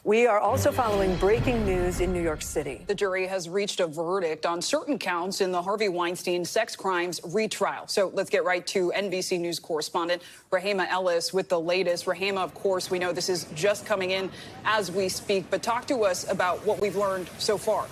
We are also following breaking news in New York City. The jury has reached a verdict on certain counts in the Harvey Weinstein sex crimes retrial. So let's get right to NBC News correspondent Rahema Ellis with the latest. Rahema, of course, we know this is just coming in as we speak, but talk to us about what we've learned so far.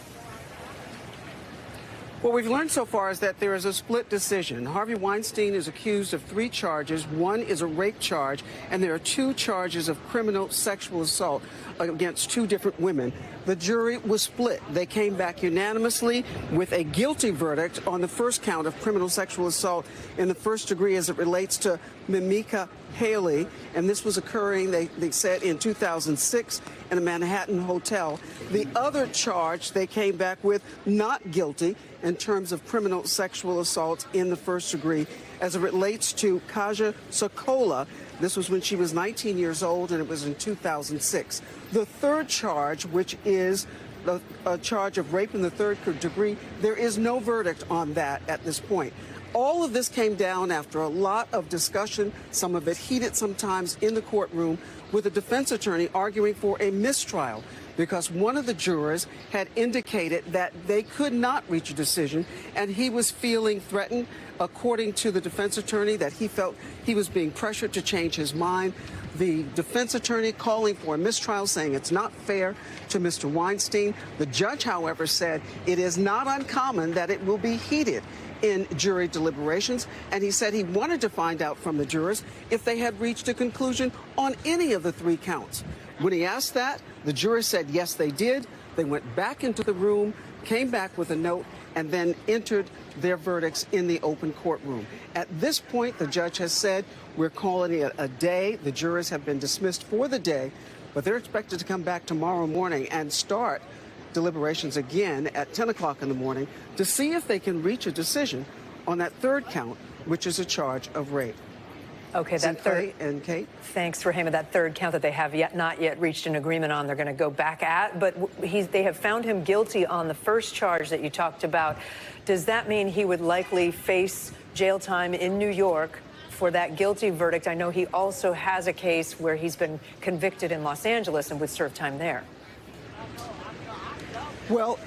What we've learned so far is that there is a split decision. Harvey Weinstein is accused of 3 charges. One is a rape charge, and there are 2 charges of criminal sexual assault against 2 different women. The jury was split. They came back unanimously with a guilty verdict on the first count of criminal sexual assault in the first degree as it relates to Mimika Haley, and this was occurring, they said, in 2006 in a Manhattan hotel. The other charge they came back with not guilty in terms of criminal sexual assault in the first degree as it relates to Kaja Sokola. This was when she was 19 years old, and it was in 2006. The third charge, which is a charge of rape in the third degree, there is no verdict on that at this point. All of this came down after a lot of discussion, some of it heated sometimes in the courtroom, with a defense attorney arguing for a mistrial because one of the jurors had indicated that they could not reach a decision, and he was feeling threatened, according to the defense attorney, that he felt he was being pressured to change his mind. The defense attorney calling for a mistrial, saying it's not fair to Mr. Weinstein. The judge, however, said it is not uncommon that it will be heated in jury deliberations, and he said he wanted to find out from the jurors if they had reached a conclusion on any of the 3 counts. When he asked that, the jurors said yes, they did. They went back into the room, came back with a note, and then entered their verdicts in the open courtroom. At this point, the judge has said we're calling it a day. The jurors have been dismissed for the day, but they're expected to come back tomorrow morning and start deliberations again at 10 o'clock in the morning to see if they can reach a decision on that third count, which is a charge of rape. Okay, that third, and Kate. Thanks, Rahema. That third count that they have not yet reached an agreement on, they're going to go back at. But they have found him guilty on the first charge that you talked about. Does that mean he would likely face jail time in New York for that guilty verdict? I know he also has a case where he's been convicted in Los Angeles and would serve time there. Well,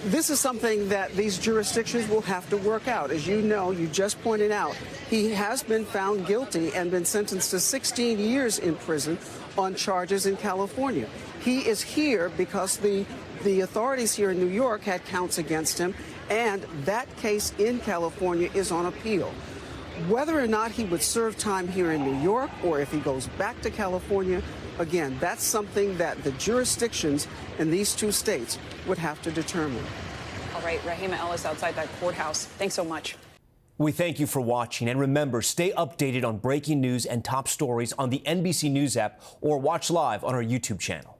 this is something that these jurisdictions will have to work out. As you know, you just pointed out, he has been found guilty and been sentenced to 16 years in prison on charges in California. He is here because the authorities here in New York had counts against him, and that case in California is on appeal. Whether or not he would serve time here in New York or if he goes back to California, again, that's something that the jurisdictions in these 2 states would have to determine. All right, Rahema Ellis outside that courthouse. Thanks so much. We thank you for watching. And remember, stay updated on breaking news and top stories on the NBC News app or watch live on our YouTube channel.